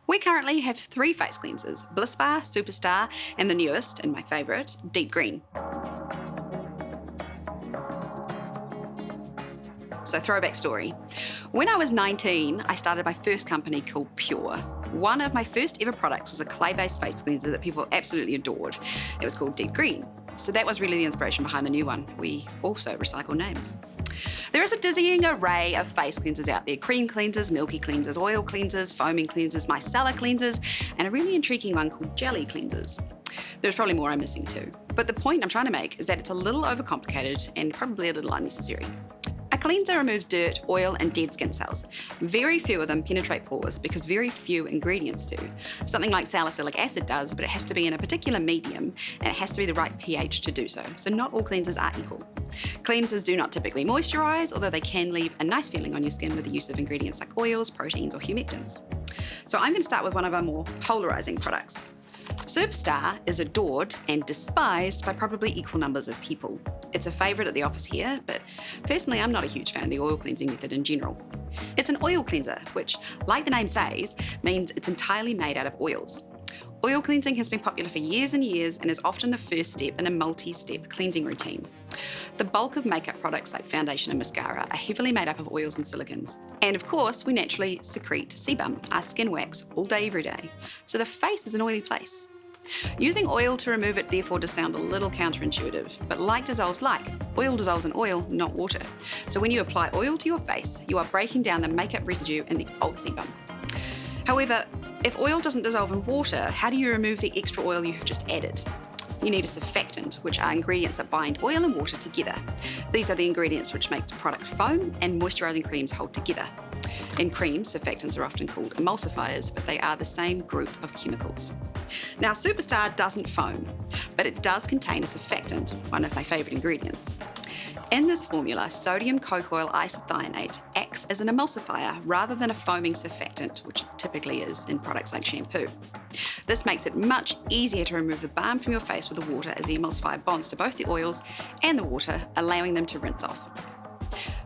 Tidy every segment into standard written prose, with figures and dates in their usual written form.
We currently have 3 face cleansers: Bliss Bar, Superstar, and the newest, and my favourite, Deep Green. So throwback story. When I was 19, I started my first company called Pure. One of my first ever products was a clay-based face cleanser that people absolutely adored. It was called Deep Green. So that was really the inspiration behind the new one. We also recycle names. There is a dizzying array of face cleansers out there: cream cleansers, milky cleansers, oil cleansers, foaming cleansers, micellar cleansers, and a really intriguing one called jelly cleansers. There's probably more I'm missing too. But the point I'm trying to make is that it's a little overcomplicated and probably a little unnecessary. A cleanser removes dirt, oil, and dead skin cells. Very few of them penetrate pores because very few ingredients do. Something like salicylic acid does, but it has to be in a particular medium and it has to be the right pH to do so. So not all cleansers are equal. Cleansers do not typically moisturise, although they can leave a nice feeling on your skin with the use of ingredients like oils, proteins, or humectants. So I'm going to start with one of our more polarising products. Superstar is adored and despised by probably equal numbers of people. It's a favourite at the office here, but personally I'm not a huge fan of the oil cleansing method in general. It's an oil cleanser, which, like the name says, means it's entirely made out of oils. Oil cleansing has been popular for years and years and is often the first step in a multi-step cleansing routine. The bulk of makeup products like foundation and mascara are heavily made up of oils and silicons. And of course, we naturally secrete sebum, our skin wax, all day every day. So the face is an oily place. Using oil to remove it therefore does sound a little counterintuitive, but like dissolves like. Oil dissolves in oil, not water. So when you apply oil to your face, you are breaking down the makeup residue in the old sebum. However, if oil doesn't dissolve in water, how do you remove the extra oil you have just added? You need a surfactant, which are ingredients that bind oil and water together. These are the ingredients which make the product foam and moisturising creams hold together. In creams, surfactants are often called emulsifiers, but they are the same group of chemicals. Now, Superstar doesn't foam, but it does contain a surfactant, one of my favourite ingredients. In this formula, sodium cocoyl isethionate acts as an emulsifier rather than a foaming surfactant, which it typically is in products like shampoo. This makes it much easier to remove the balm from your face with the water, as the emulsifier bonds to both the oils and the water, allowing them to rinse off.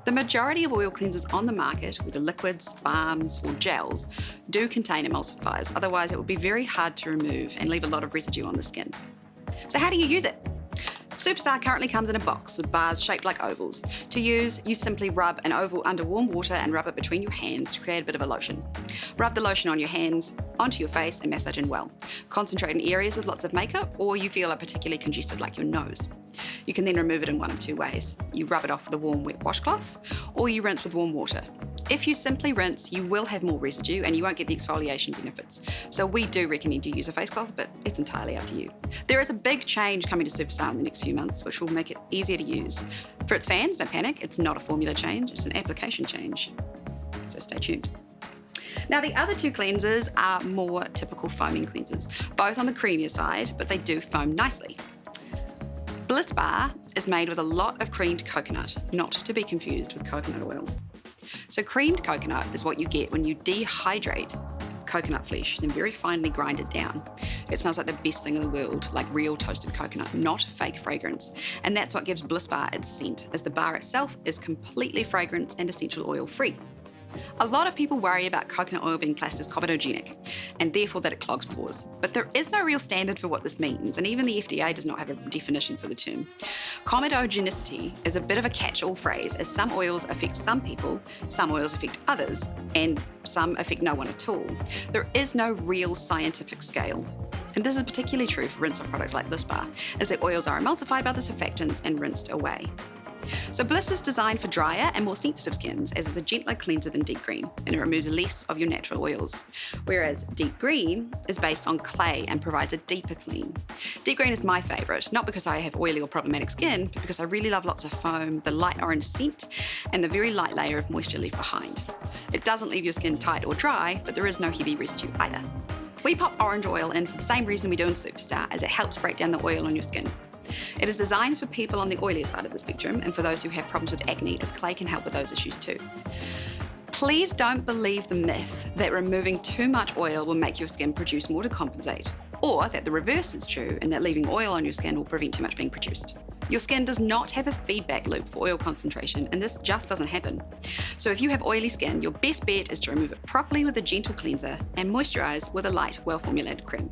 The majority of oil cleansers on the market, whether liquids, balms, or gels, do contain emulsifiers, otherwise it would be very hard to remove and leave a lot of residue on the skin. So how do you use it? Superstar currently comes in a box with bars shaped like ovals. To use, you simply rub an oval under warm water and rub it between your hands to create a bit of a lotion. Rub the lotion on your hands, onto your face, and massage in well. Concentrate in areas with lots of makeup or you feel are particularly congested, like your nose. You can then remove it in one of 2 ways. You rub it off with a warm wet washcloth, or you rinse with warm water. If you simply rinse, you will have more residue and you won't get the exfoliation benefits. So we do recommend you use a face cloth, but it's entirely up to you. There is a big change coming to Superstar in the next few months, which will make it easier to use. For its fans, don't panic, it's not a formula change, it's an application change. So stay tuned. Now, the other 2 cleansers are more typical foaming cleansers, both on the creamier side, but they do foam nicely. Bliss Bar is made with a lot of creamed coconut, not to be confused with coconut oil. So creamed coconut is what you get when you dehydrate coconut flesh, then very finely grind it down. It smells like the best thing in the world, like real toasted coconut, not fake fragrance. And that's what gives Bliss Bar its scent, as the bar itself is completely fragrance and essential oil free. A lot of people worry about coconut oil being classed as comedogenic, and therefore that it clogs pores. But there is no real standard for what this means, and even the FDA does not have a definition for the term. Comedogenicity is a bit of a catch-all phrase, as some oils affect some people, some oils affect others, and some affect no one at all. There is no real scientific scale. And this is particularly true for rinse-off products like Bliss Bar, as the oils are emulsified by the surfactants and rinsed away. So Bliss is designed for drier and more sensitive skins, as it's a gentler cleanser than Deep Green, and it removes less of your natural oils. Whereas Deep Green is based on clay and provides a deeper clean. Deep Green is my favourite, not because I have oily or problematic skin, but because I really love lots of foam, the light orange scent, and the very light layer of moisture left behind. It doesn't leave your skin tight or dry, but there is no heavy residue either. We pop orange oil in for the same reason we do in Superstar, as it helps break down the oil on your skin. It is designed for people on the oilier side of the spectrum and for those who have problems with acne, as clay can help with those issues too. Please don't believe the myth that removing too much oil will make your skin produce more to compensate, or that the reverse is true and that leaving oil on your skin will prevent too much being produced. Your skin does not have a feedback loop for oil concentration, and this just doesn't happen. So if you have oily skin, your best bet is to remove it properly with a gentle cleanser and moisturize with a light, well-formulated cream.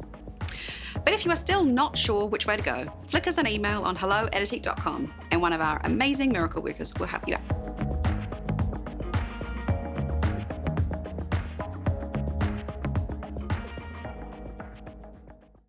But if you are still not sure which way to go, flick us an email on hello@ethique.com and one of our amazing miracle workers will help you out.